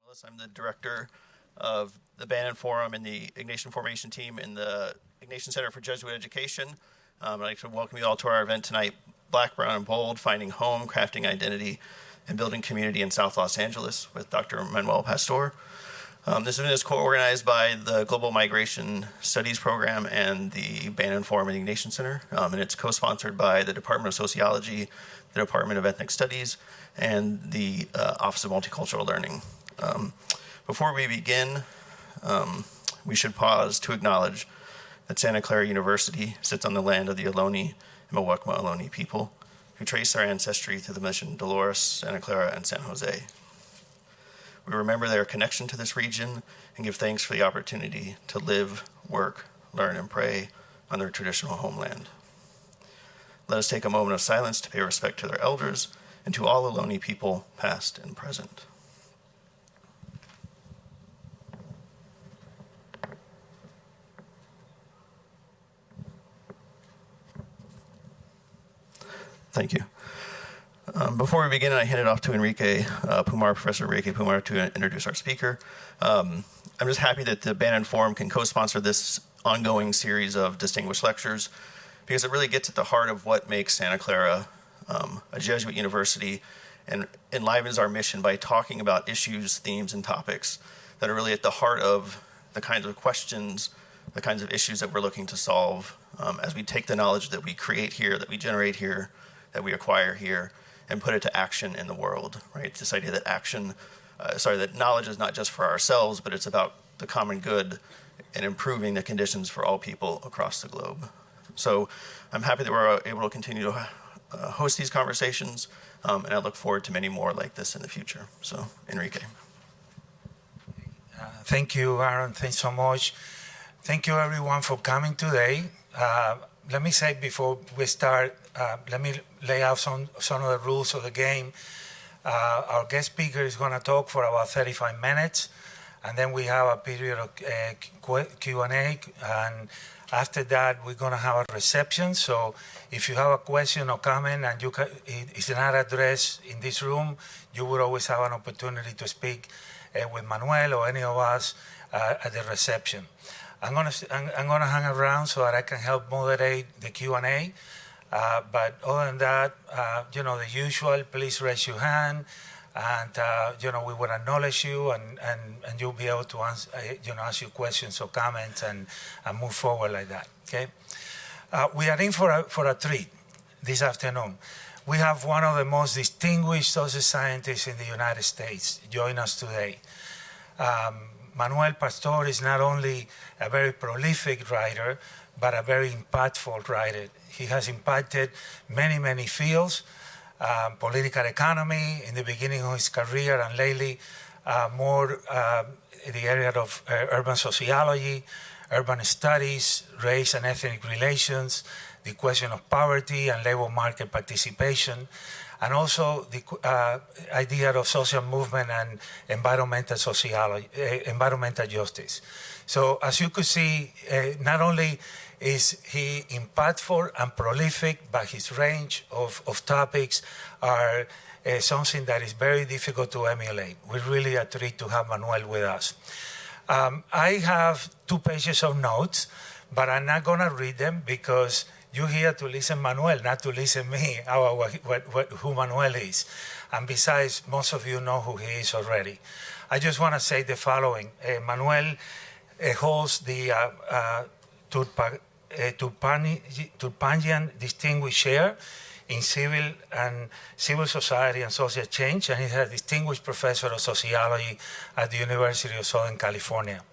I'm the director of the Bannan Forum and the Ignatian Formation Team in the Ignatian Center for Jesuit Education. I'd like to welcome you all to our event tonight, Black, Brown, and Bold, Finding Home, Crafting Identity, and Building Community in South Los Angeles with Dr. Manuel. This event is co-organized by the Global Migration Studies Program and the Bannan Forum and Ignatian Center, and it's co-sponsored by the Department of Sociology, the Department of Ethnic Studies, and the Office of Multicultural Learning. Before we begin, we should pause to acknowledge that Santa Clara University sits on the land of the Ohlone and Muwekma Ohlone people, who trace their ancestry through the mission Dolores, Santa Clara, and San Jose. We remember their connection to this region and give thanks for the opportunity to live, work, learn, and pray on their traditional homeland. Let us take a moment of silence to pay respect to their elders and to all Ohlone people, past and present. Thank you. Before we begin, I hand it off to Enrique Pumar, Professor Enrique Pumar, to introduce our speaker. I'm just happy that the Bannan Forum can co-sponsor this ongoing series of distinguished lectures because it really gets at the heart of what makes Santa Clara a Jesuit university and enlivens our mission by talking about issues, themes, and topics that are really at the heart of the kinds of questions, the kinds of issues that we're looking to solve as we take the knowledge that we create here, that we generate here, that we acquire here, and put it to action in the world, right? This idea that that knowledge is not just for ourselves, but it's about the common good and improving the conditions for all people across the globe. So I'm happy that we're able to continue to host these conversations, and I look forward to many more like this in the future. So, Enrique. Thank you, Aaron. Thanks so much. Thank you, everyone, for coming today. Let me say before we start, let me lay out some of the rules of the game. Our guest speaker is going to talk for about 35 minutes, and then we have a period of Q&A, and after that, we're going to have a reception. So if you have a question or comment and it's not addressed in this room, you will always have an opportunity to speak with Manuel or any of us at the reception. I'm gonna hang around so that I can help moderate the Q&A. But other than that, the usual, please raise your hand, and we will acknowledge you, and you'll be able to answer, ask your questions or comments and move forward like that. Okay. We are in for a treat this afternoon. We have one of the most distinguished social scientists in the United States join us today. Manuel Pastor is not only a very prolific writer, but a very impactful writer. He has impacted many, many fields, political economy in the beginning of his career, and lately more in the area of urban sociology, urban studies, race and ethnic relations, the question of poverty and labor market participation, and also the idea of social movement and environmental sociology, environmental justice. So as you could see, not only is he impactful and prolific, but his range of topics are something that is very difficult to emulate. We're really a treat to have Manuel with us. I have 2 pages of notes, but I'm not going to read them because you're here to listen Manuel, not to listen me, who Manuel is. And besides, most of you know who he is already. I just want to say the following. Manuel holds the Turpanian Distinguished Chair in Civil Society and Social Change, and he's a Distinguished Professor of Sociology at the University of Southern California.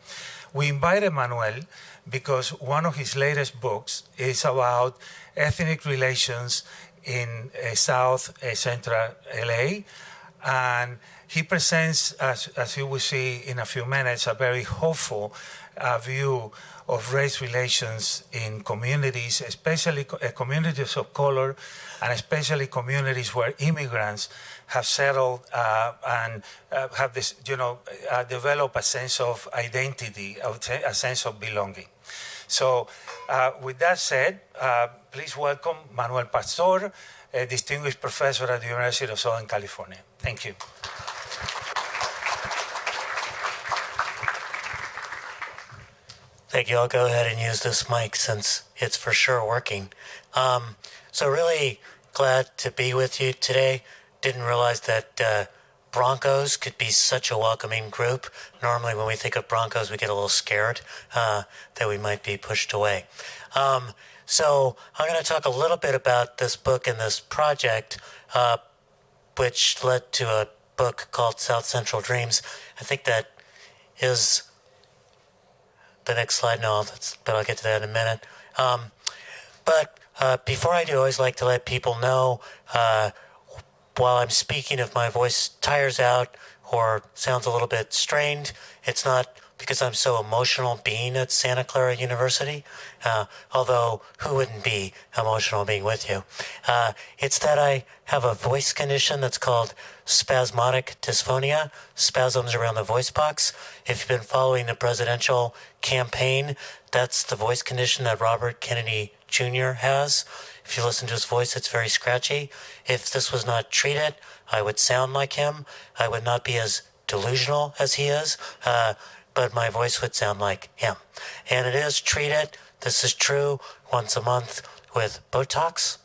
We invited Manuel because one of his latest books is about ethnic relations in South Central LA, and he presents, as you will see in a few minutes, a very hopeful view of race relations in communities, especially communities of color, and especially communities where immigrants have settled and have this, develop a sense of identity, a sense of belonging. So with that said, please welcome Manuel Pastor, a distinguished professor at the University of Southern California. Thank you. Thank you. I'll go ahead and use this mic since it's for sure working. So really glad to be with you today. Didn't realize that Broncos could be such a welcoming group. Normally when we think of Broncos, we get a little scared that we might be pushed away. So I'm going to talk a little bit about this book and this project, which led to a book called South Central Dreams. I think that is the next slide. No, but I'll get to that in a minute. But before I do, I always like to let people know while I'm speaking, if my voice tires out or sounds a little bit strained, it's not because I'm so emotional being at Santa Clara University, although who wouldn't be emotional being with you? It's that I have a voice condition that's called spasmodic dysphonia, spasms around the voice box. If you've been following the presidential campaign, that's the voice condition that Robert Kennedy Jr. has. If you listen to his voice, it's very scratchy. If this was not treated, I would sound like him. I would not be as delusional as he is, but my voice would sound like him. And it is treated, this is true, once a month with Botox,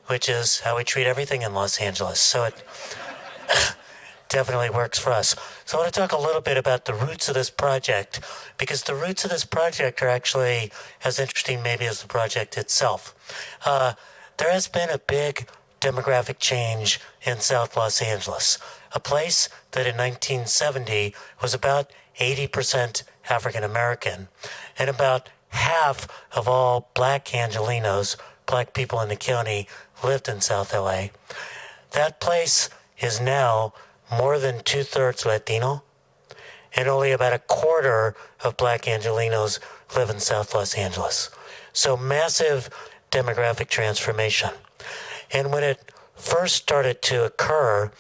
which is how we treat everything in Los Angeles. So it definitely works for us. So I want to talk a little bit about the roots of this project, because the roots of this project are actually as interesting maybe as the project itself. There has been a big demographic change in South Los Angeles, a place that in 1970 was about 80% African American, and about half of all black Angelenos, black people in the county, lived in South LA. That place is now more than 2/3 Latino, and only about a quarter of black Angelenos live in South Los Angeles. So massive demographic transformation. And when it first started to occur,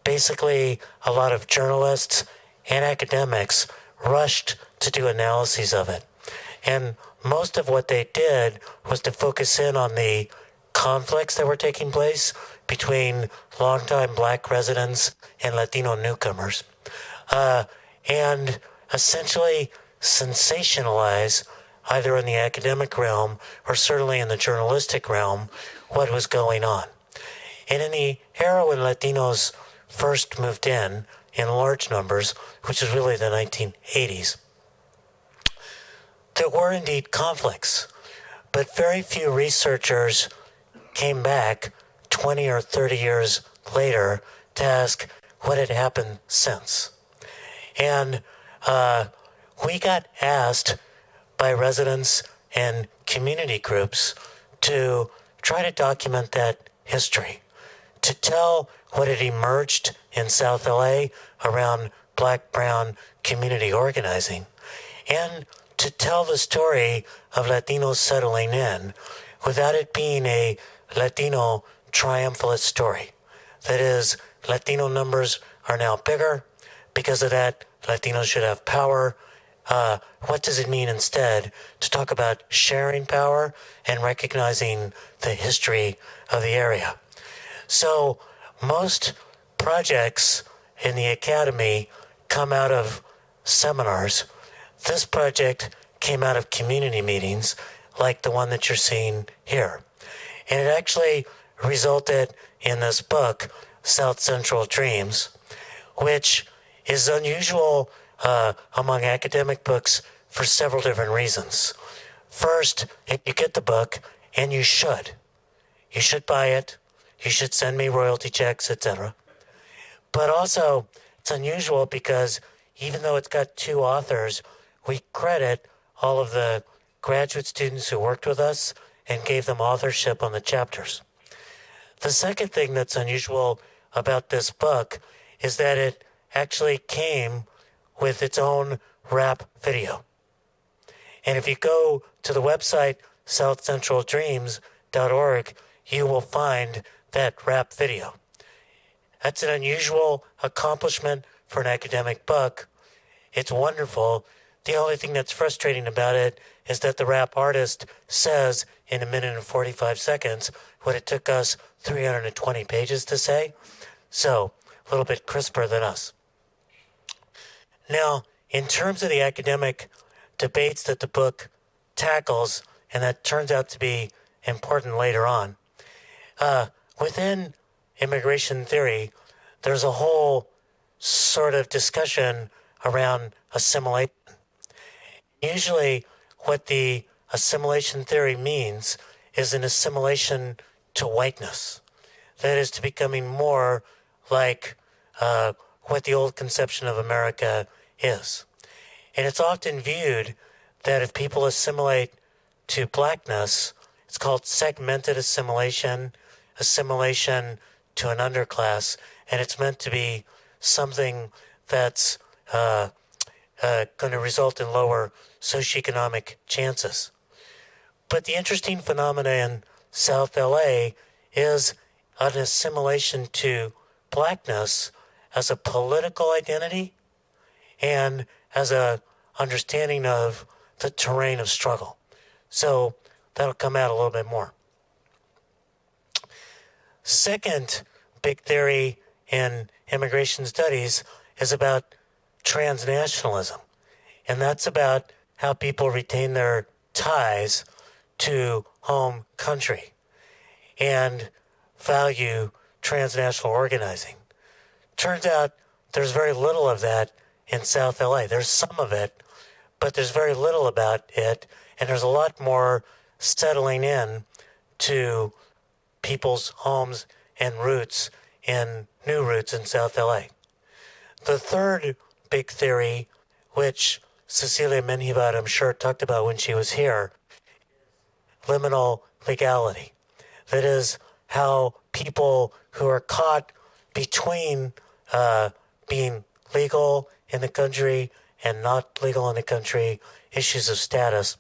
basically a lot of journalists and academics rushed to do analyses of it. And most of what they did was to focus in on the conflicts that were taking place between longtime black residents and Latino newcomers, and essentially sensationalize, either in the academic realm or certainly in the journalistic realm, what was going on. And in the era when Latinos first moved in large numbers, which is really the 1980s, there were indeed conflicts, but very few researchers came back 20 or 30 years later to ask what had happened since. And we got asked by residents and community groups to try to document that history, to tell what had emerged in South LA around black-brown community organizing, and to tell the story of Latinos settling in without it being a Latino triumphalist story. That is, Latino numbers are now bigger. Because of that, Latinos should have power. What does it mean instead to talk about sharing power and recognizing the history of the area? So most projects in the academy come out of seminars. This project came out of community meetings like the one that you're seeing here. And it actually resulted in this book, South Central Dreams, which is unusual among academic books for several different reasons. First, if you get the book, and you should buy it, you should send me royalty checks, etc. But also, it's unusual because even though it's got two authors, we credit all of the graduate students who worked with us and gave them authorship on the chapters. The second thing that's unusual about this book is that it actually came with its own rap video. And if you go to the website southcentraldreams.org, you will find that rap video. That's an unusual accomplishment for an academic book. It's wonderful. The only thing that's frustrating about it is that the rap artist says in 1 minute and 45 seconds what it took us 320 pages to say. So, a little bit crisper than us. Now, in terms of the academic debates that the book tackles, and that turns out to be important later on, within immigration theory, there's a whole sort of discussion around assimilation. Usually, what the assimilation theory means is an assimilation to whiteness. That is, to becoming more like what the old conception of America is. And it's often viewed that if people assimilate to blackness, it's called segmented assimilation, assimilation to an underclass, and it's meant to be something that's going to result in lower socioeconomic chances. But the interesting phenomenon in South LA is an assimilation to blackness as a political identity and as a understanding of the terrain of struggle. So that'll come out a little bit more. Second big theory in immigration studies is about transnationalism. And that's about how people retain their ties to home country and value transnational organizing. Turns out there's very little of that in South LA. There's some of it, but there's very little about it, and there's a lot more settling in to people's homes and roots in new roots in South LA. The third big theory, which Cecilia Menjivar, I'm sure, talked about when she was here, liminal legality. That is, how people who are caught between being legal in the country and not legal in the country, issues of status,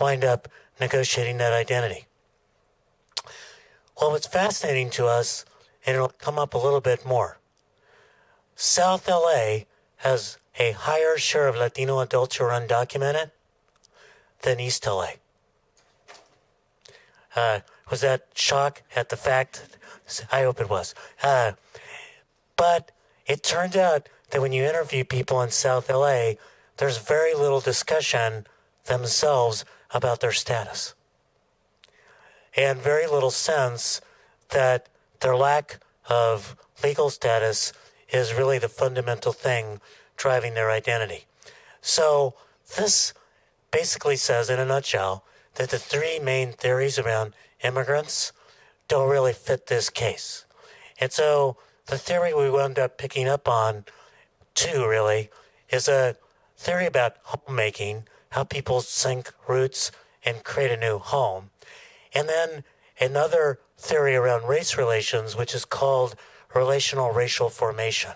wind up negotiating that identity. Well, what's fascinating to us, and it'll come up a little bit more, South LA has a higher share of Latino adults who are undocumented than East LA. Was that shock at the fact? I hope it was. But it turns out that when you interview people in South LA, there's very little discussion themselves about their status. And very little sense that their lack of legal status is really the fundamental thing driving their identity. So this basically says, in a nutshell, that the three main theories around immigrants don't really fit this case. And so the theory we wound up picking up on, too, really, is a theory about homemaking, how people sink roots and create a new home. And then another theory around race relations, which is called relational racial formation.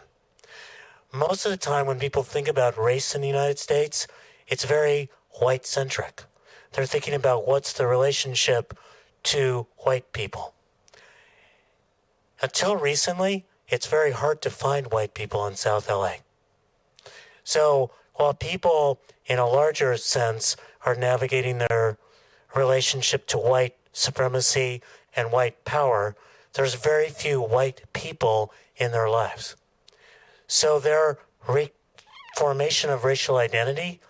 Most of the time when people think about race in the United States, it's very white-centric. They're thinking about what's the relationship to white people. Until recently, it's very hard to find white people in South LA. So while people, in a larger sense, are navigating their relationship to white supremacy and white power, there's very few white people in their lives. So their formation of racial identity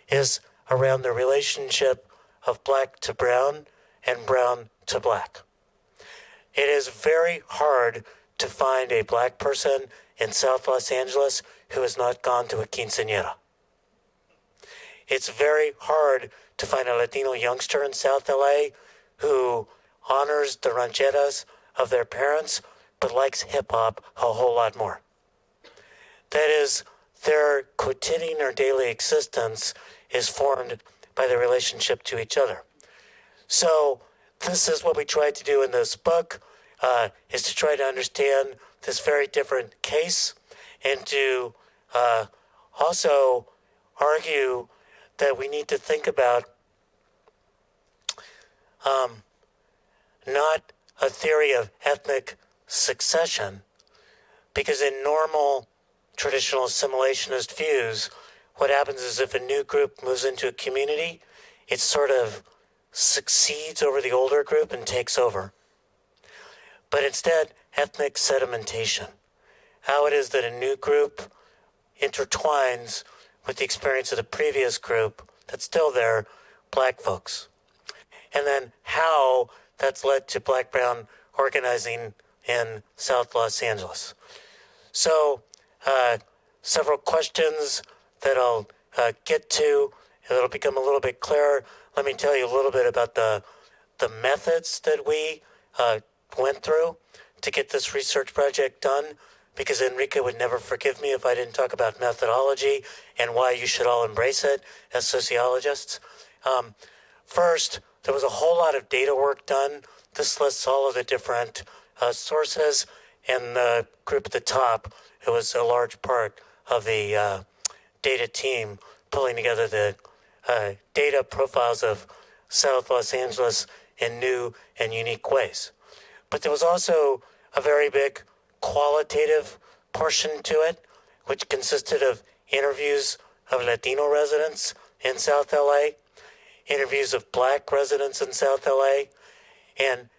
is around the relationship of black to brown and brown to black. It is very hard to find a black person in South Los Angeles who has not gone to a quinceañera. It's very hard to find a Latino youngster in South LA who honors the rancheras of their parents but likes hip-hop a whole lot more. That is, their quotidian or daily existence is formed by their relationship to each other. So this is what we tried to do in this book, is to try to understand this very different case and to also argue that we need to think about not a theory of ethnic succession, because in normal traditional assimilationist views, what happens is if a new group moves into a community, it sort of succeeds over the older group and takes over. But instead, ethnic sedimentation, how it is that a new group intertwines with the experience of the previous group that's still there, black folks. And then how that's led to black-brown organizing in South Los Angeles. So several questions that I'll get to. It'll become a little bit clearer. Let me tell you a little bit about the methods that we went through to get this research project done, because Enrique would never forgive me if I didn't talk about methodology and why you should all embrace it as sociologists. First, there was a whole lot of data work done. This lists all of the different sources, and the group at the top, it was a large part of the data team pulling together the data profiles of South Los Angeles in new and unique ways. But there was also a very big qualitative portion to it, which consisted of interviews of Latino residents in South LA, interviews of black residents in South LA, and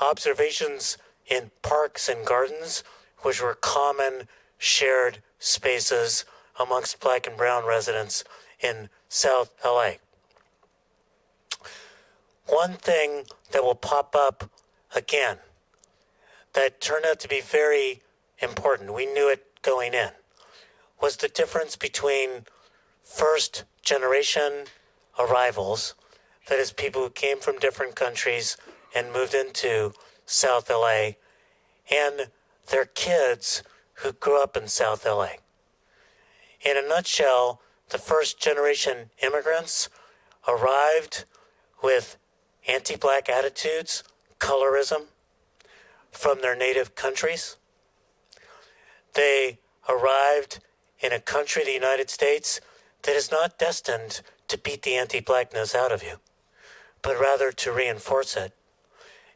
observations in parks and gardens, which were common shared spaces amongst black and brown residents in South LA. One thing that will pop up again that turned out to be very important, we knew it going in, was the difference between first generation arrivals, that is people who came from different countries and moved into South LA, and their kids who grew up in South LA. In a nutshell, the first generation immigrants arrived with anti-black attitudes, colorism, from their native countries. They arrived in a country, the United States, that is not destined to beat the anti-blackness out of you, but rather to reinforce it.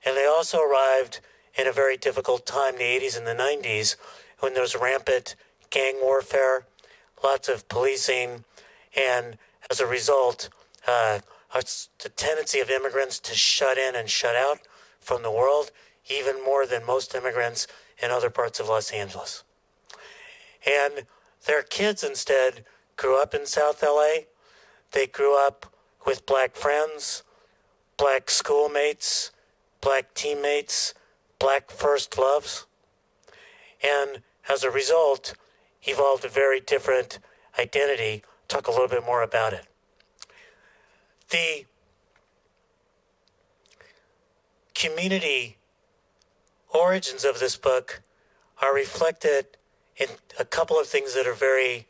And they also arrived in a very difficult time, the 80s and the 90s, when there was rampant gang warfare, lots of policing, and as a result, the tendency of immigrants to shut in and shut out from the world, even more than most immigrants in other parts of Los Angeles. And their kids instead grew up in South LA. They grew up with black friends, black schoolmates, black teammates, black first loves, and as a result, evolved a very different identity. Talk a little bit more about it. The community origins of this book are reflected in a couple of things that are very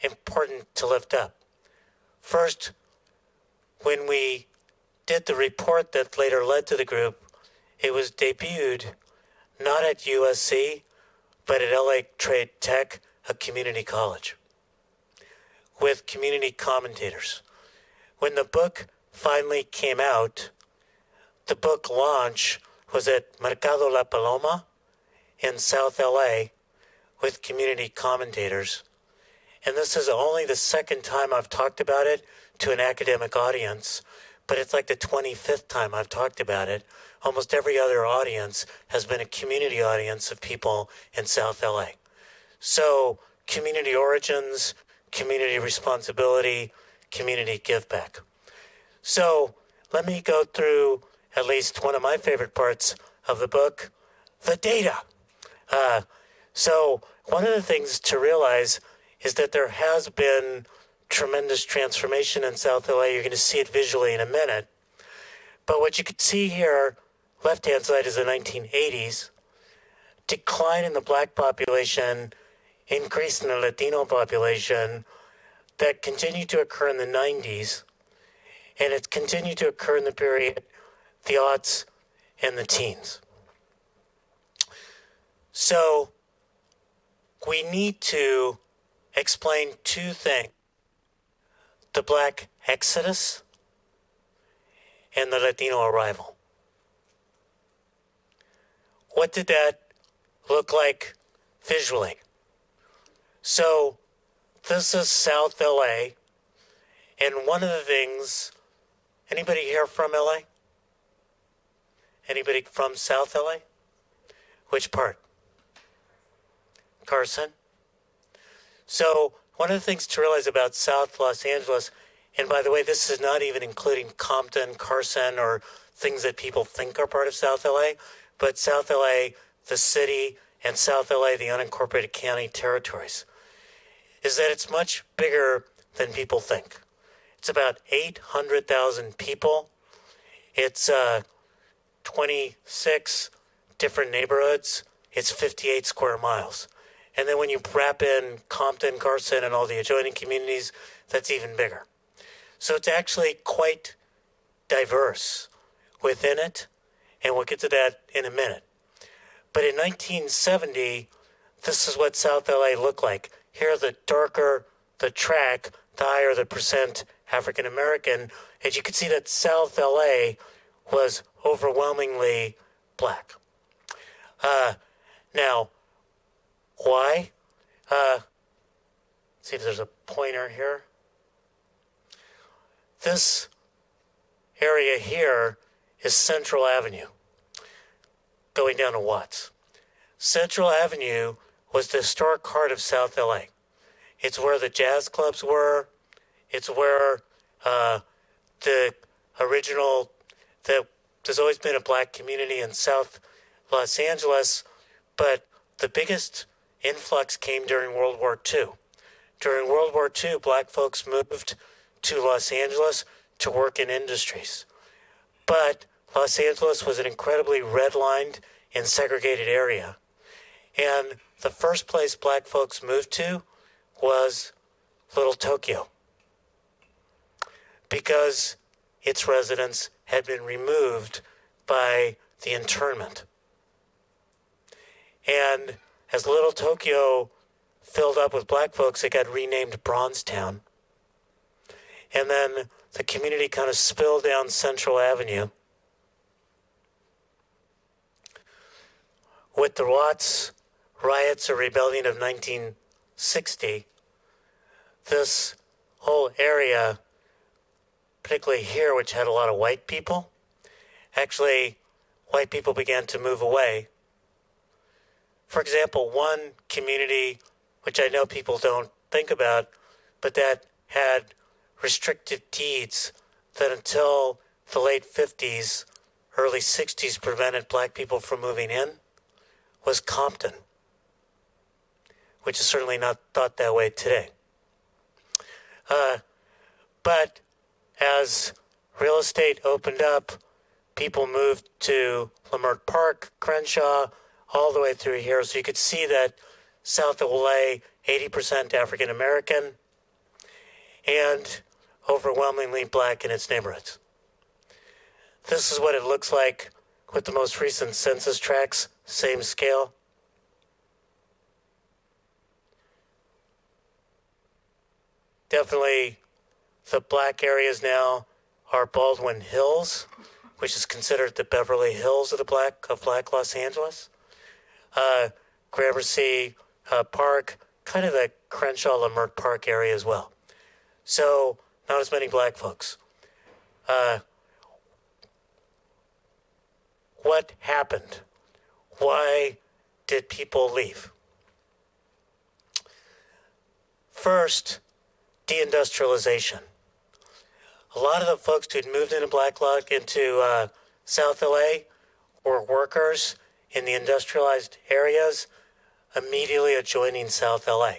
important to lift up. First, when we did the report that later led to the group, it was debuted not at USC, but at LA Trade Tech, a community college, with community commentators. When the book finally came out, the book launch was at Mercado La Paloma in South LA with community commentators. And this is only the second time I've talked about it to an academic audience, but it's like the 25th time I've talked about it. Almost every other audience has been a community audience of people in South LA. So community origins, community responsibility, community give back. So let me go through at least one of my favorite parts of the book, the data. So one of the things to realize is that there has been tremendous transformation in South LA. You're going to see it visually in a minute. But what you can see here, left-hand side is the 1980s, decline in the black population, increase in the Latino population, that continued to occur in the 90s, and it continued to occur in the period, the aughts and the teens. So we need to explain two things: the black exodus and the Latino arrival. What did that look like visually? So this is South LA, and one of the things, anybody here from LA? Anybody from South LA? Which part? Carson. So one of the things to realize about South Los Angeles, and by the way, this is not even including Compton, Carson, or things that people think are part of South LA, but South LA, the city, and South LA, the unincorporated county territories, is that it's much bigger than people think. It's about 800,000 people. It's 26 different neighborhoods. It's 58 square miles. And then when you wrap in Compton, Carson, and all the adjoining communities, that's even bigger. So it's actually quite diverse within it, and we'll get to that in a minute. But in 1970, this is what South LA looked like. Here, the darker the track, the higher the percent African American. And you can see that South LA was overwhelmingly black. Now, why? See if there's a pointer here. This area here is Central Avenue, going down to Watts. Central Avenue was the historic heart of South LA. It's where the jazz clubs were. It's where there's always been a black community in South Los Angeles, but the biggest influx came during World War II. During World War II, black folks moved to Los Angeles to work in industries. But Los Angeles was an incredibly redlined and segregated area. And the first place black folks moved to was Little Tokyo, because its residents had been removed by the internment. And as Little Tokyo filled up with black folks, it got renamed Bronzetown. And then the community kind of spilled down Central Avenue. With the Watts riots or rebellion of 1960, this whole area, particularly here, which had a lot of white people, actually, white people began to move away. For example, one community, which I know people don't think about, but that had restrictive deeds that until the late 50s, early 60s prevented black people from moving in, was Compton, which is certainly not thought that way today. But as real estate opened up, people moved to Leimert Park, Crenshaw, all the way through here. So you could see that South LA, 80% African American, and overwhelmingly black in its neighborhoods. This is what it looks like with the most recent census tracts, same scale. Definitely the black areas now are Baldwin Hills, which is considered the Beverly Hills of black Los Angeles. Gramercy Park, kind of the Crenshaw Leimert Park area as well. So not as many black folks. What happened? Why did people leave? First, deindustrialization. A lot of the folks who'd moved into South LA were workers in the industrialized areas immediately adjoining South LA.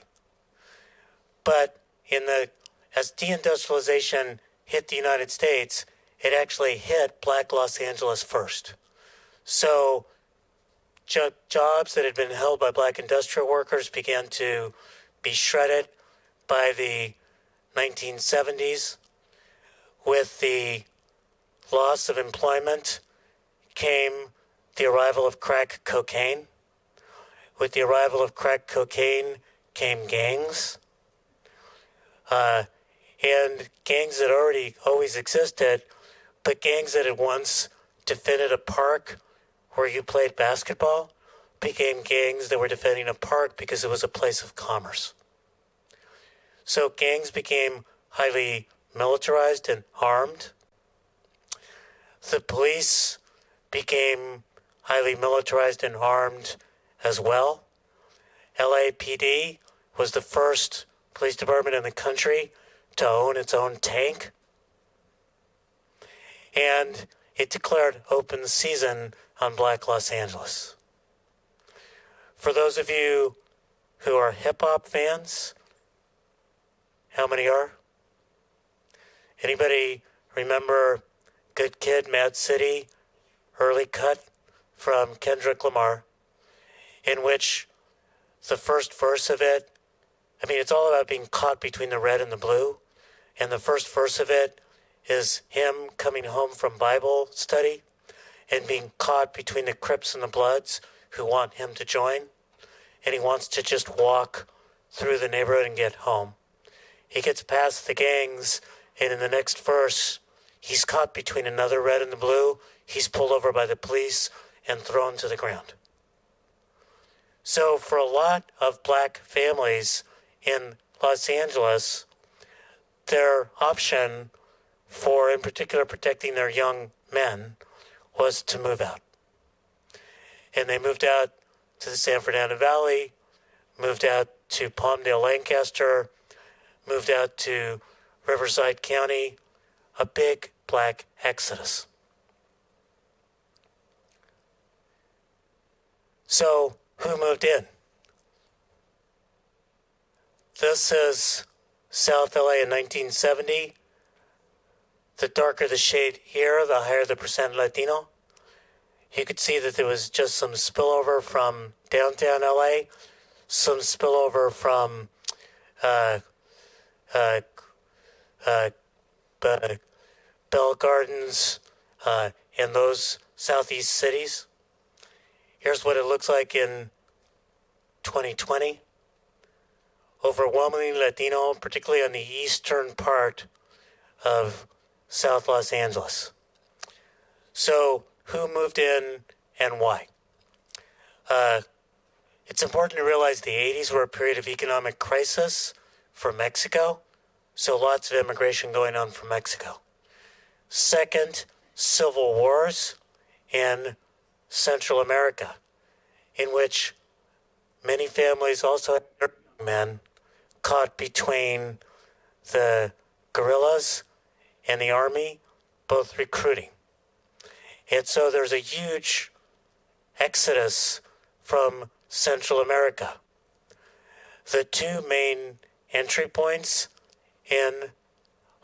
But as deindustrialization hit the United States, it actually hit black Los Angeles first. So jobs that had been held by black industrial workers began to be shredded by the 1970s. With the loss of employment came the arrival of crack cocaine. With the arrival of crack cocaine came gangs. And gangs that always existed, but gangs that had once defended a park where you played basketball became gangs that were defending a park because it was a place of commerce. So gangs became highly militarized and armed. The police became highly militarized and armed as well. LAPD was the first police department in the country to own its own tank. And it declared open season on Black Los Angeles. For those of you who are hip-hop fans, how many are? Anybody remember Good Kid, Mad City, early cut from Kendrick Lamar, in which the first verse of it, it's all about being caught between the red and the blue, and the first verse of it is him coming home from Bible study and being caught between the Crips and the Bloods who want him to join, and he wants to just walk through the neighborhood and get home. He gets past the gangs, and in the next verse, he's caught between another red and the blue. He's pulled over by the police and thrown to the ground. So for a lot of black families in Los Angeles, their option for, in particular, protecting their young men was to move out. And they moved out to the San Fernando Valley, moved out to Palmdale, Lancaster, moved out to Riverside County, a big black exodus. So, who moved in? This is South LA in 1970. The darker the shade here, the higher the percent Latino. You could see that there was just some spillover from downtown LA, some spillover from Bell Gardens and those southeast cities. Here's what it looks like in 2020. Overwhelmingly Latino, particularly on the eastern part of South Los Angeles. So, who moved in and why? It's important to realize the 80s were a period of economic crisis for Mexico, so lots of immigration going on from Mexico. Second, civil wars in Central America, in which many families also had men caught between the guerrillas and the army, both recruiting. And so there's a huge exodus from Central America. The two main entry points in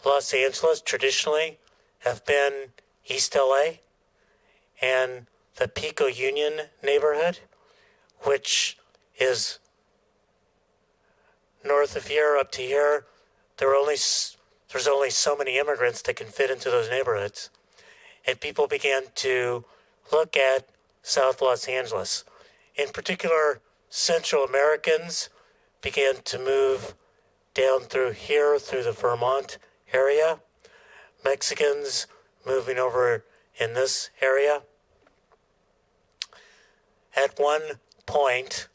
Los Angeles traditionally have been East LA and the Pico Union neighborhood, which is north of here up to here. There's only so many immigrants that can fit into those neighborhoods. And people began to look at South Los Angeles. In particular, Central Americans began to move down through here, through the Vermont area. Mexicans moving over in this area. At one point,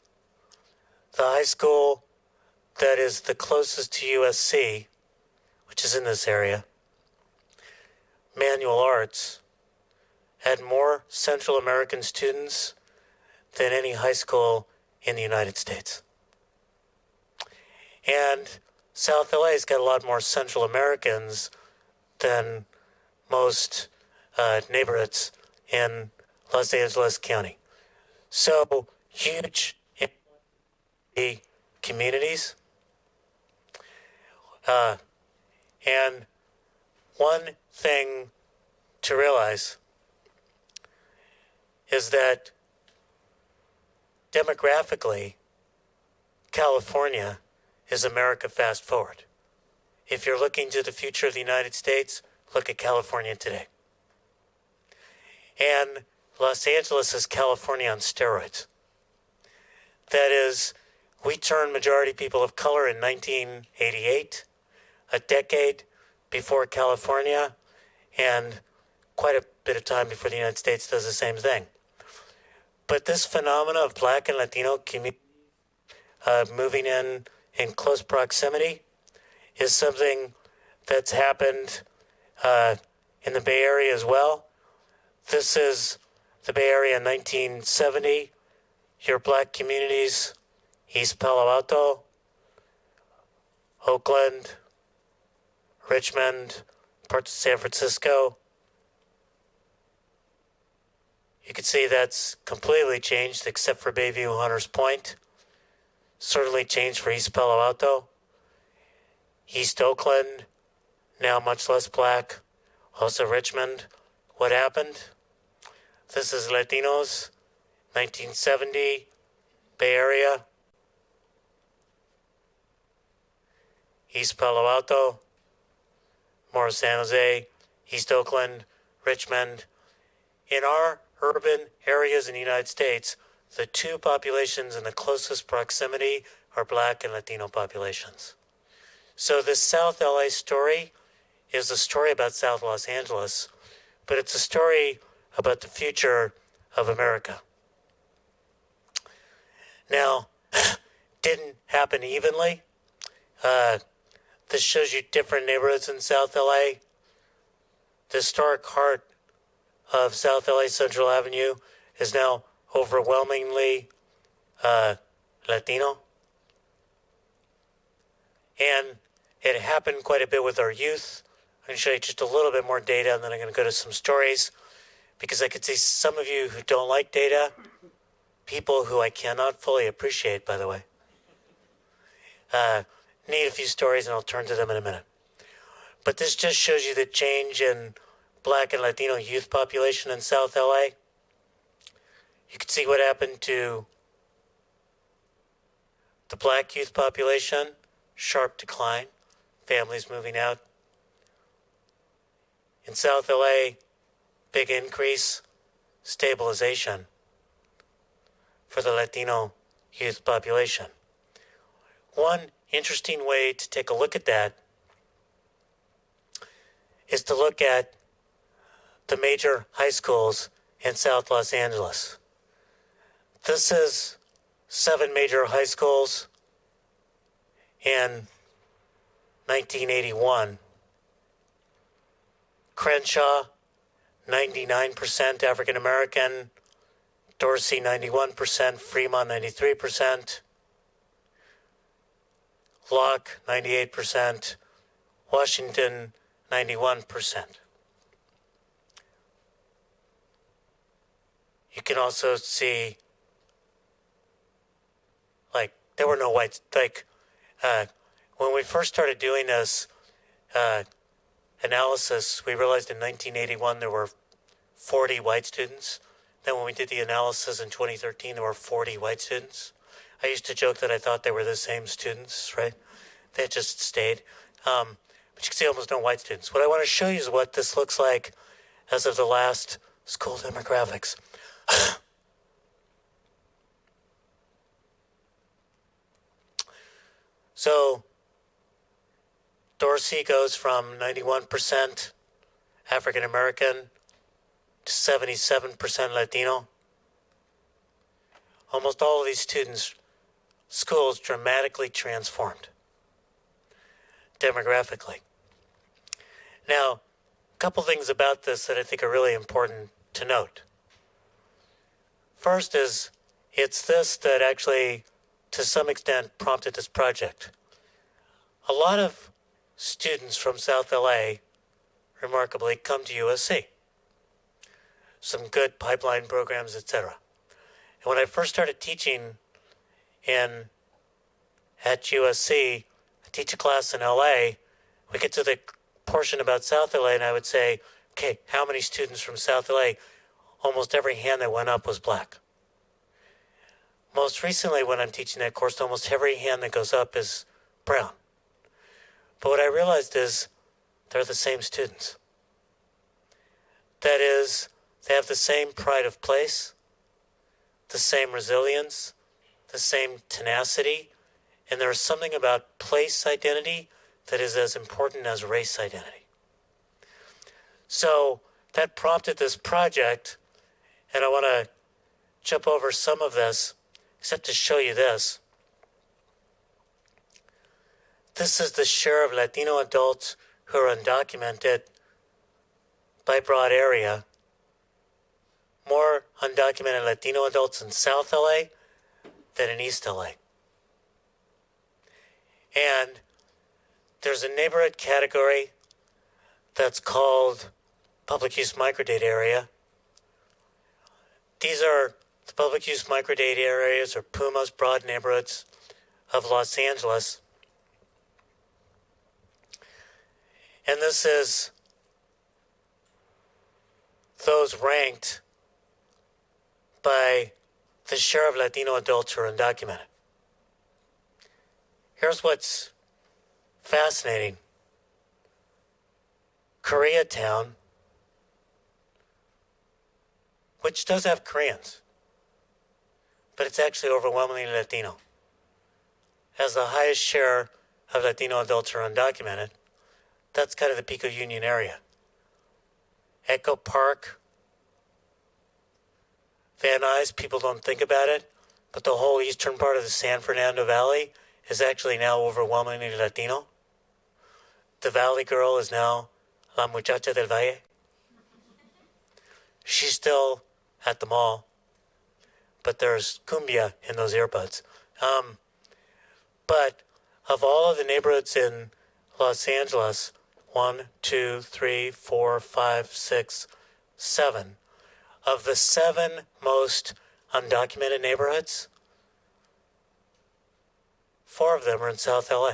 the high school that is the closest to USC, which is in this area, Manuel Arts, had more Central American students than any high school in the United States. And South LA's got a lot more Central Americans than most neighborhoods in Los Angeles County. So huge communities. And one thing to realize is that demographically, California is America fast forward. If you're looking to the future of the United States, look at California today. And Los Angeles is California on steroids. That is, we turned majority people of color in 1988, a decade before California, and quite a bit of time before the United States does the same thing. But this phenomena of black and Latino community moving in close proximity is something that's happened in the Bay Area as well. This is the Bay Area in 1970. Your black communities, East Palo Alto, Oakland, Richmond, parts of San Francisco. You can see that's completely changed except for Bayview Hunters Point. Certainly changed for East Palo Alto. East Oakland, now much less black. Also Richmond. What happened? This is Latinos, 1970, Bay Area. East Palo Alto, more San Jose, East Oakland, Richmond. In our urban areas in the United States, the two populations in the closest proximity are black and Latino populations. So this South LA story is a story about South Los Angeles, but it's a story about the future of America. Now, didn't happen evenly. This shows you different neighborhoods in South LA. The historic heart of South LA Central Avenue is now overwhelmingly Latino. And it happened quite a bit with our youth. I'm going to show you just a little bit more data, and then I'm going to go to some stories, because I could see some of you who don't like data, people who I cannot fully appreciate, by the way, need a few stories, and I'll turn to them in a minute. But this just shows you the change in black and Latino youth population in South LA. You can see what happened to the black youth population, sharp decline, families moving out. In South LA, big increase, stabilization for the Latino youth population. One interesting way to take a look at that is to look at the major high schools in South Los Angeles. This is 7 major high schools in 1981. Crenshaw, 99% African American. Dorsey, 91%. Fremont, 93%. Locke, 98%. Washington, 91%. You can also see, there were no whites. When we first started doing this analysis, we realized in 1981 there were 40 white students. Then when we did the analysis in 2013, there were 40 white students. I used to joke that I thought they were the same students, right? They just stayed. But you can see almost no white students. What I want to show you is what this looks like as of the last school demographics. So Dorsey goes from 91% African American to 77% Latino. Almost all of these students' schools dramatically transformed demographically. Now, a couple things about this that I think are really important to note. First is, it's this that actually, to some extent, prompted this project. A lot of students from South LA, remarkably, come to USC. Some good pipeline programs, etc. And when I first started teaching at USC, I teach a class in LA. We get to the portion about South LA, and I would say, okay, how many students from South LA? Almost every hand that went up was black. Most recently, when I'm teaching that course, almost every hand that goes up is brown. But what I realized is they're the same students. That is, they have the same pride of place, the same resilience, the same tenacity, and there's something about place identity that is as important as race identity. So that prompted this project, and I want to jump over some of this, except to show you this. This is the share of Latino adults who are undocumented by broad area. More undocumented Latino adults in South LA than in East LA. And there's a neighborhood category that's called public use microdata area. These are the public use microdata areas, or PUMA's broad neighborhoods of Los Angeles. And this is those ranked by the share of Latino adults who are undocumented. Here's what's fascinating. Koreatown, which does have Koreans, but it's actually overwhelmingly Latino, has the highest share of Latino adults who are undocumented. That's kind of the Pico Union area. Echo Park, Van Nuys, people don't think about it, but the whole eastern part of the San Fernando Valley is actually now overwhelmingly Latino. The Valley Girl is now La Muchacha del Valle. She's still at the mall, but there's cumbia in those earbuds. But of all of the neighborhoods in Los Angeles, 1, 2, 3, 4, 5, 6, 7, of the 7 most undocumented neighborhoods, 4 of them are in South LA.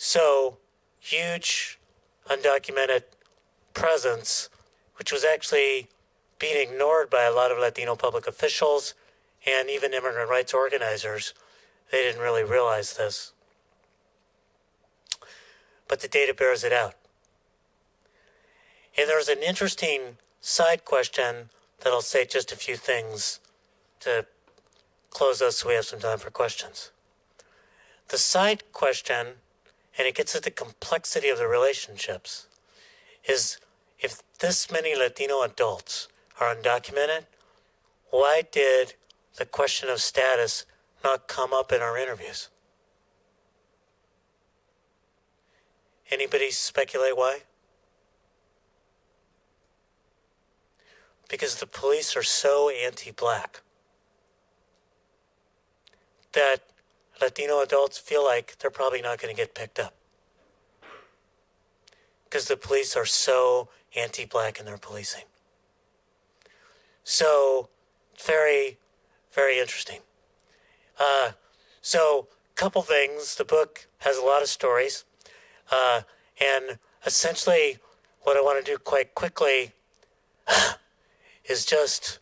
So, huge undocumented presence, which was actually being ignored by a lot of Latino public officials and even immigrant rights organizers. They didn't really realize this. But the data bears it out. And there's an interesting side question that I'll say just a few things to close us so we have some time for questions. The side question, and it gets at the complexity of the relationships, is if this many Latino adults are undocumented, why did the question of status not come up in our interviews? Anybody speculate why? Because the police are so anti-black that Latino adults feel like they're probably not going to get picked up. Because the police are so anti-black in their policing. So, very, very interesting. So, couple things. The book has a lot of stories. And essentially, what I want to do quite quickly is just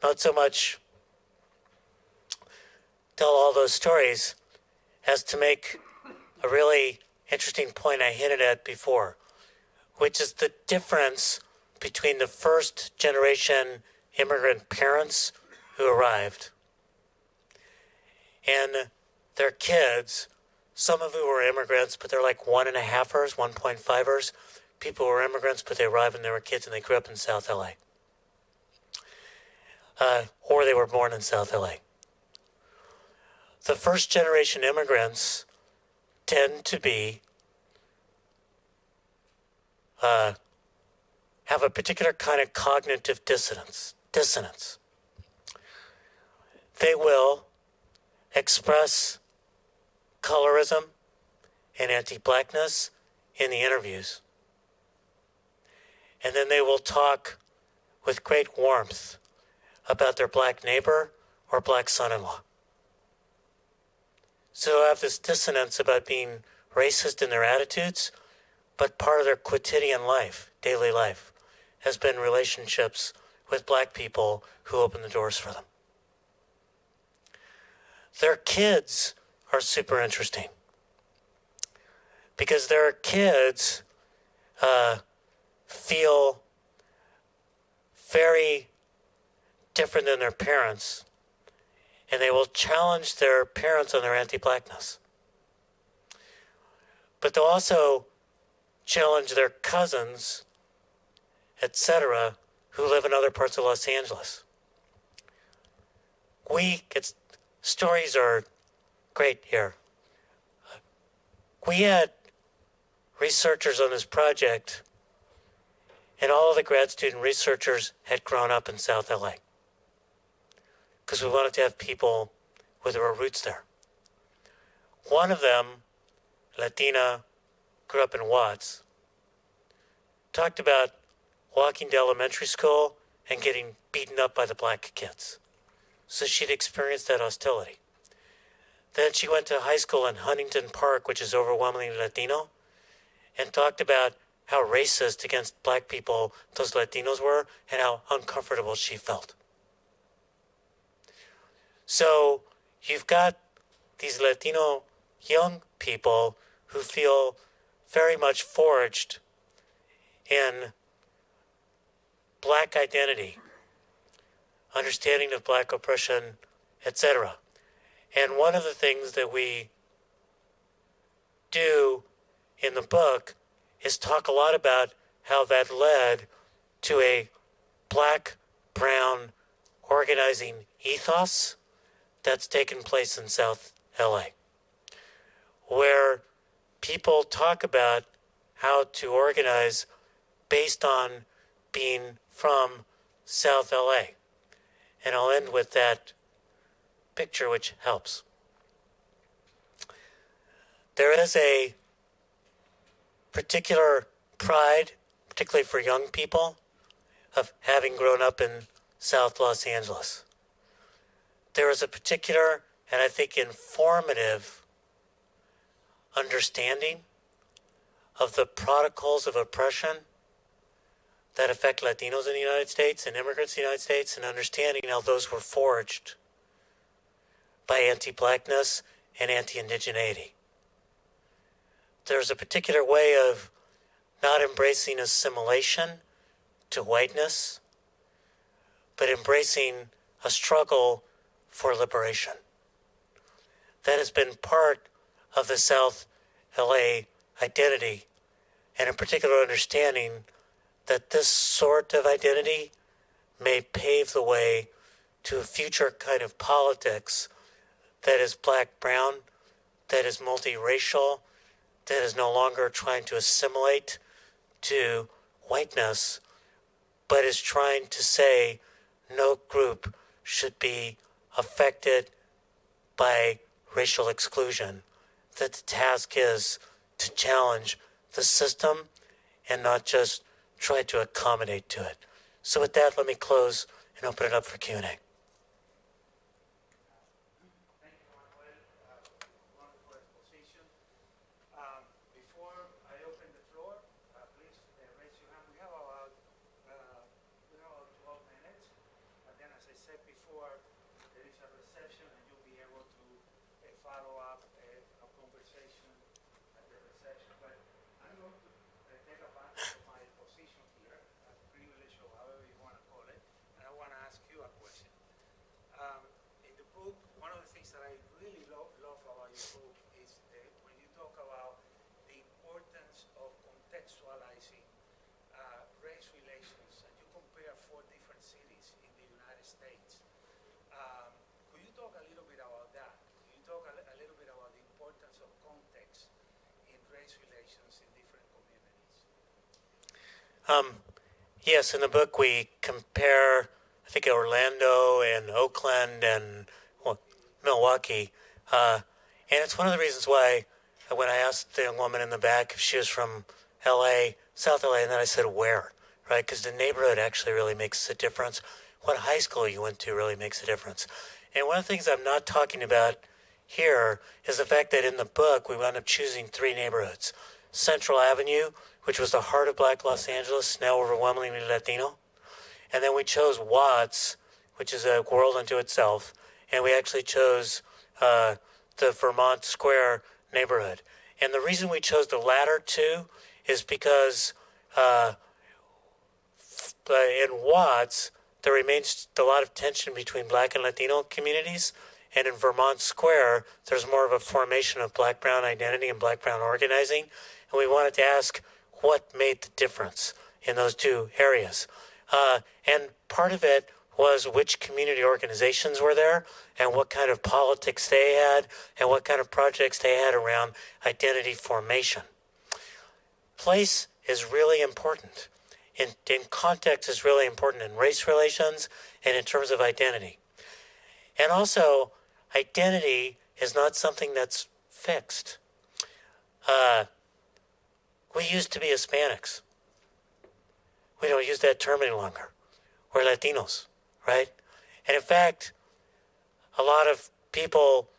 not so much tell all those stories as to make a really interesting point I hinted at before, which is the difference between the first generation immigrant parents who arrived and their kids, some of who were immigrants, but they're like 1.5ers, 1.5ers, people who were immigrants, but they arrived when they were kids and they grew up in South LA. Or they were born in South LA. The first generation immigrants tend to be, have a particular kind of cognitive dissonance. They will express colorism and anti-blackness in the interviews. And then they will talk with great warmth about their black neighbor or black son-in-law. So they'll have this dissonance about being racist in their attitudes, but part of their quotidian life, daily life, has been relationships with black people who open the doors for them. Their kids are super interesting because their kids feel very different than their parents, and they will challenge their parents on their anti-blackness. But they'll also challenge their cousins, etc., who live in other parts of Los Angeles. Stories are great here. We had researchers on this project, and all of the grad student researchers had grown up in South LA because we wanted to have people with our roots there. One of them, Latina, grew up in Watts, talked about walking to elementary school and getting beaten up by the black kids. So she'd experienced that hostility. Then she went to high school in Huntington Park, which is overwhelmingly Latino, and talked about how racist against black people those Latinos were and how uncomfortable she felt. So you've got these Latino young people who feel very much forged in black identity, understanding of black oppression, etc. And one of the things that we do in the book is talk a lot about how that led to a black-brown organizing ethos that's taken place in South LA, where people talk about how to organize based on being from South LA. And I'll end with that picture, which helps. There is a particular pride, particularly for young people, of having grown up in South Los Angeles. There is a particular, and I think informative, understanding of the protocols of oppression that affect Latinos in the United States and immigrants in the United States, and understanding how those were forged by anti-blackness and anti-indigeneity. There's a particular way of not embracing assimilation to whiteness, but embracing a struggle for liberation. That has been part of the South LA identity, and in particular understanding that this sort of identity may pave the way to a future kind of politics that is black-brown, that is multiracial, that is no longer trying to assimilate to whiteness, but is trying to say no group should be affected by racial exclusion, that the task is to challenge the system and not just try to accommodate to it. So with that, let me close and open it up for Q&A. Thank you, Manuel. Wonderful exposition. Before I open the floor, please raise your hand. We have about 12 minutes. And then, as I said before, there is a reception, and you'll be able to follow up a conversation at the reception. But I'm going to take advantage of my position here, privilege or however you want to call it, and I want to ask you a question. In the book, one of the things that I really love about your book is when you talk about the importance of contextualizing race relations, and you compare 4 different cities in the United States. Could you talk a little bit about that? Could you talk a little bit about the importance of context in race relations in different communities? Yes, in the book we compare, I think, Orlando and Oakland and Milwaukee. And it's one of the reasons why when I asked the young woman in the back if she was from LA, South LA, and then I said where, right? Because the neighborhood actually really makes a difference. What high school you went to really makes a difference. And one of the things I'm not talking about here is the fact that in the book we wound up choosing 3 neighborhoods. Central Avenue, which was the heart of Black Los Angeles, now overwhelmingly Latino. And then we chose Watts, which is a world unto itself. And we actually chose the Vermont Square neighborhood. And the reason we chose the latter 2 is because in Watts, there remains a lot of tension between Black and Latino communities. And in Vermont Square, there's more of a formation of Black-Brown identity and Black-Brown organizing. And we wanted to ask what made the difference in those 2 areas. And part of it was which community organizations were there and what kind of politics they had and what kind of projects they had around identity formation. Place is really important. In context is really important in race relations and in terms of identity. And also, identity is not something that's fixed. We used to be Hispanics. We don't use that term any longer. We're Latinos, right? And in fact, a lot of people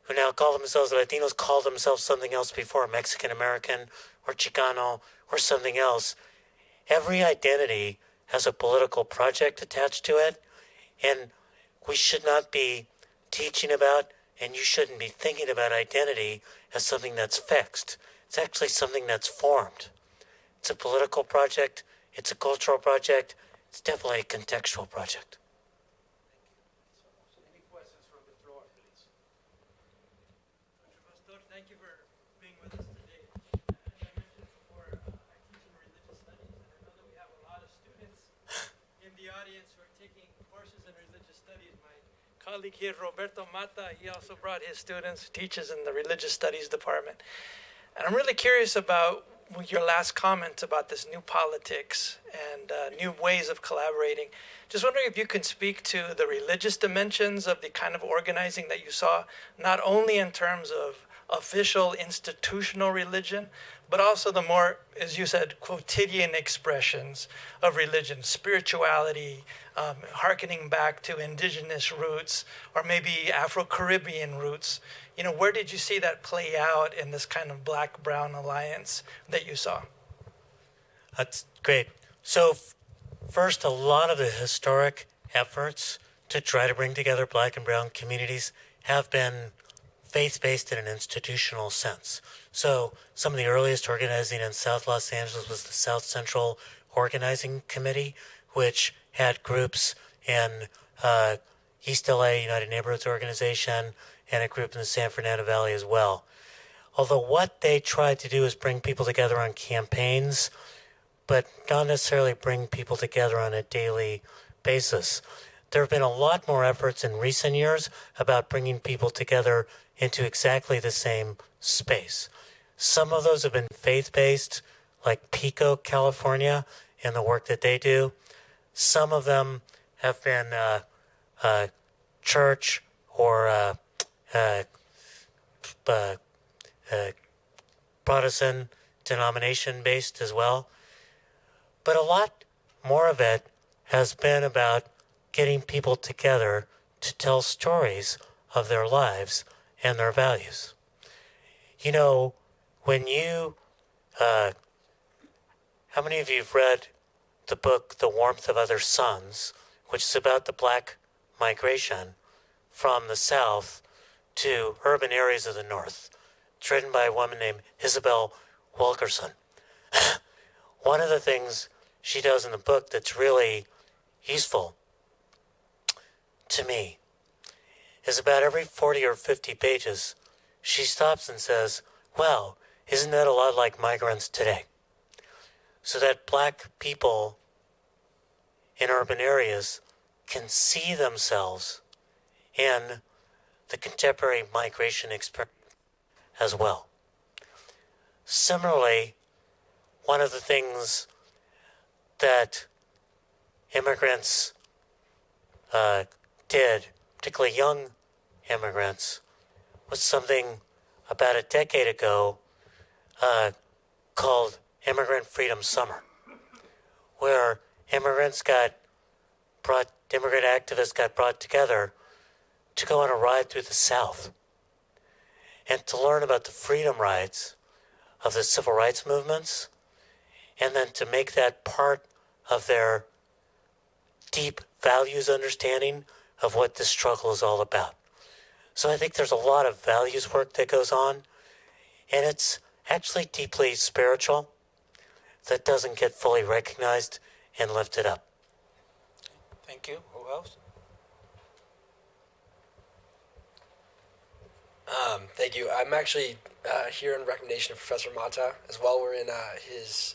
who now call themselves Latinos call themselves something else before, Mexican American or Chicano or something else. Every identity has a political project attached to it, and we should not be teaching about, and you shouldn't be thinking about identity as something that's fixed. It's actually something that's formed. It's a political project, it's a cultural project, it's definitely a contextual project. Any questions from the floor, please? Pastor, thank you for being with us today. As I mentioned before, I teach in religious studies, and I know that we have a lot of students in the audience who are taking courses in religious studies. My colleague here, Roberto Mata, he also brought his students, teaches in the religious studies department. And I'm really curious about your last comment about this new politics and new ways of collaborating. Just wondering if you can speak to the religious dimensions of the kind of organizing that you saw, not only in terms of official institutional religion, but also the more, as you said, quotidian expressions of religion, spirituality, hearkening back to indigenous roots, or maybe Afro-Caribbean roots. You know, where did you see that play out in this kind of black-brown alliance that you saw? That's great. So first, a lot of the historic efforts to try to bring together black and brown communities have been faith-based in an institutional sense. So some of the earliest organizing in South Los Angeles was the South Central Organizing Committee, which had groups in East LA United Neighborhoods Organization and a group in the San Fernando Valley as well. Although what they tried to do is bring people together on campaigns, but not necessarily bring people together on a daily basis. There have been a lot more efforts in recent years about bringing people together into exactly the same space. Some of those have been faith-based, like Pico, California, and the work that they do. Some of them have been church or Protestant denomination-based as well. But a lot more of it has been about getting people together to tell stories of their lives and their values. You know, when you, how many of you have read the book, The Warmth of Other Suns, which is about the black migration from the South to urban areas of the North? It's written by a woman named Isabel Wilkerson. One of the things she does in the book that's really useful to me is about every 40 or 50 pages, she stops and says, well, isn't that a lot like migrants today? So that black people in urban areas can see themselves in the contemporary migration experience as well. Similarly, one of the things that immigrants did, particularly young immigrants, was something about a decade ago called Immigrant Freedom Summer, where immigrant activists got brought together to go on a ride through the South and to learn about the freedom rides of the civil rights movements, and then to make that part of their deep values understanding of what this struggle is all about. So I think there's a lot of values work that goes on, and it's actually deeply spiritual that doesn't get fully recognized and lifted up. Thank you. Who else? Thank you. I'm actually here in recommendation of Professor Mata as well. We're in his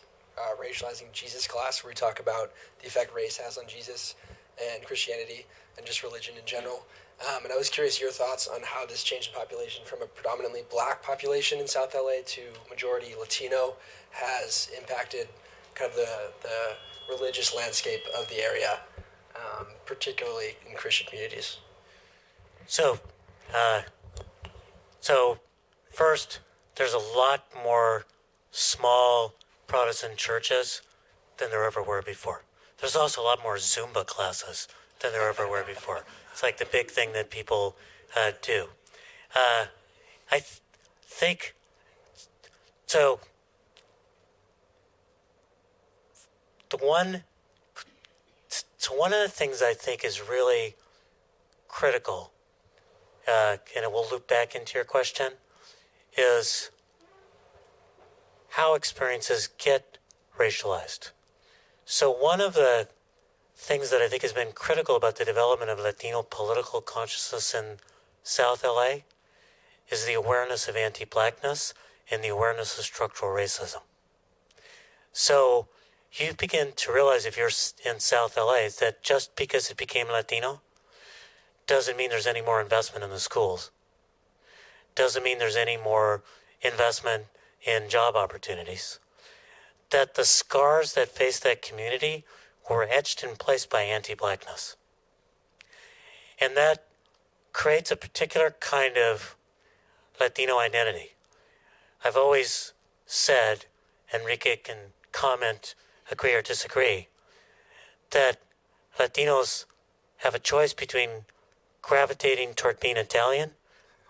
racializing Jesus class, where we talk about the effect race has on Jesus and Christianity and just religion in general. And I was curious your thoughts on how this change in population from a predominantly black population in South LA to majority Latino has impacted kind of the religious landscape of the area, particularly in Christian communities. So First, there's a lot more small Protestant churches than there ever were before. There's also a lot more Zumba classes than there ever were before. It's like the big thing that people do. I think so. One of the things I think is really critical, and it will loop back into your question, is how experiences get racialized. So one of the things that I think has been critical about the development of Latino political consciousness in South LA is the awareness of anti-blackness and the awareness of structural racism. So you begin to realize if you're in South LA that just because it became Latino doesn't mean there's any more investment in the schools. Doesn't mean there's any more investment in job opportunities. That the scars that face that community were etched in place by anti-blackness. And that creates a particular kind of Latino identity. I've always said, Enrique can comment, agree or disagree, that Latinos have a choice between gravitating toward being Italian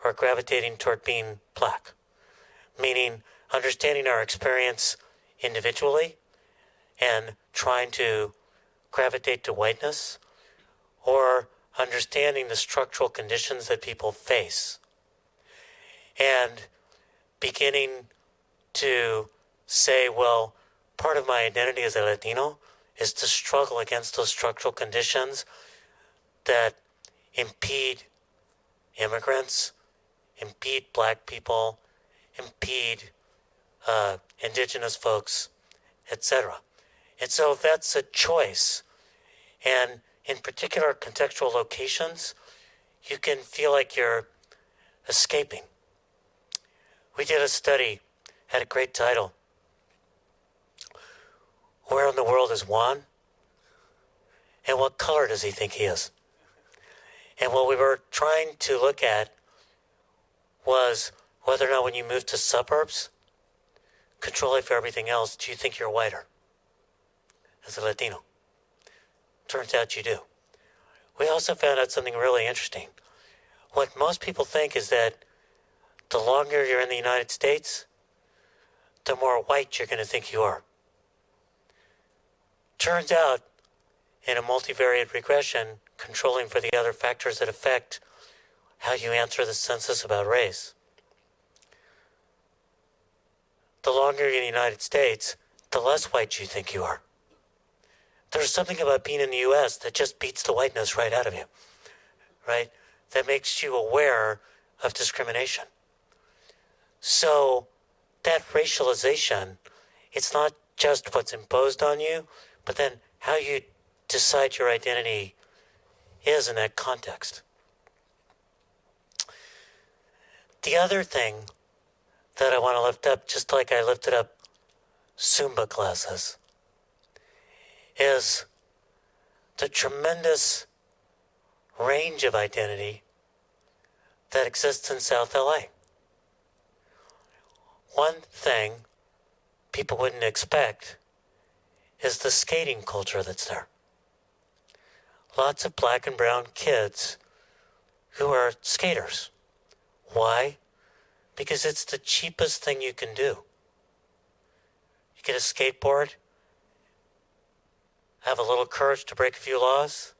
or gravitating toward being black. Meaning understanding our experience individually and trying to gravitate to whiteness, or understanding the structural conditions that people face and beginning to say, well, part of my identity as a Latino is to struggle against those structural conditions that impede immigrants, impede black people, impede indigenous folks, etc. And so that's a choice. And in particular contextual locations, you can feel like you're escaping. We did a study, had a great title. Where in the world is Juan? And what color does he think he is? And what we were trying to look at was whether or not when you move to suburbs, controlling for everything else, do you think you're whiter as a Latino? Turns out you do. We also found out something really interesting. What most people think is that the longer you're in the United States, the more white you're going to think you are. Turns out, in a multivariate regression, controlling for the other factors that affect how you answer the census about race, the longer you're in the United States, the less white you think you are. There's something about being in the U.S. that just beats the whiteness right out of you, right? That makes you aware of discrimination. So that racialization, it's not just what's imposed on you, but then how you decide your identity is in that context. The other thing that I want to lift up, just like I lifted up Zumba classes, is the tremendous range of identity that exists in South LA. One thing people wouldn't expect is the skating culture that's there. Lots of black and brown kids who are skaters. Why? Because it's the cheapest thing you can do. You get a skateboard, have a little courage to break a few laws,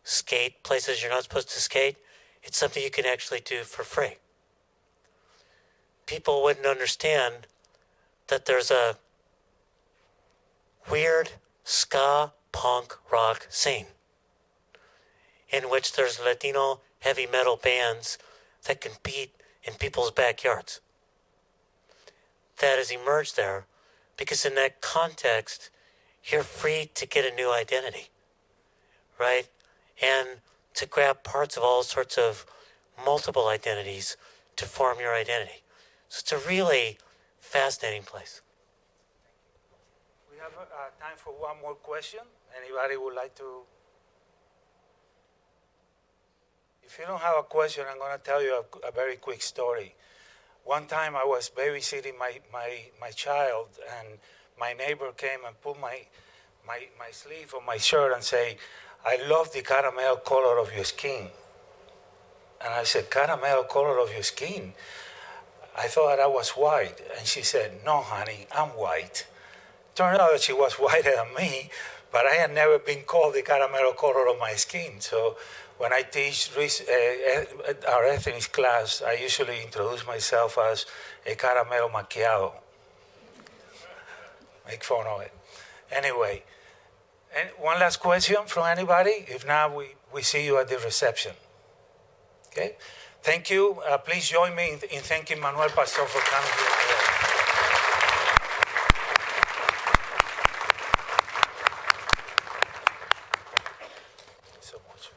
skate places you're not supposed to skate. It's something you can actually do for free. People wouldn't understand that there's a weird ska punk rock scene in which there's Latino heavy metal bands that compete in people's backyards. That has emerged there because in that context, you're free to get a new identity, right? And to grab parts of all sorts of multiple identities to form your identity. So it's a really fascinating place. We have time for one more question. Anybody would like to? If you don't have a question, I'm going to tell you a very quick story. One time I was babysitting my child, and my neighbor came and put my sleeve on my shirt and say, "I love the caramel color of your skin." And I said, "Caramel color of your skin? I thought I was white." And she said, "No, honey, I'm white." Turned out that she was whiter than me, but I had never been called the caramel color of my skin. So when I teach our ethnics class, I usually introduce myself as a caramel macchiato. Make fun of it. Anyway, and one last question from anybody? If not, we see you at the reception. Okay? Thank you. Please join me in thanking Manuel Pastor for coming here today. So much.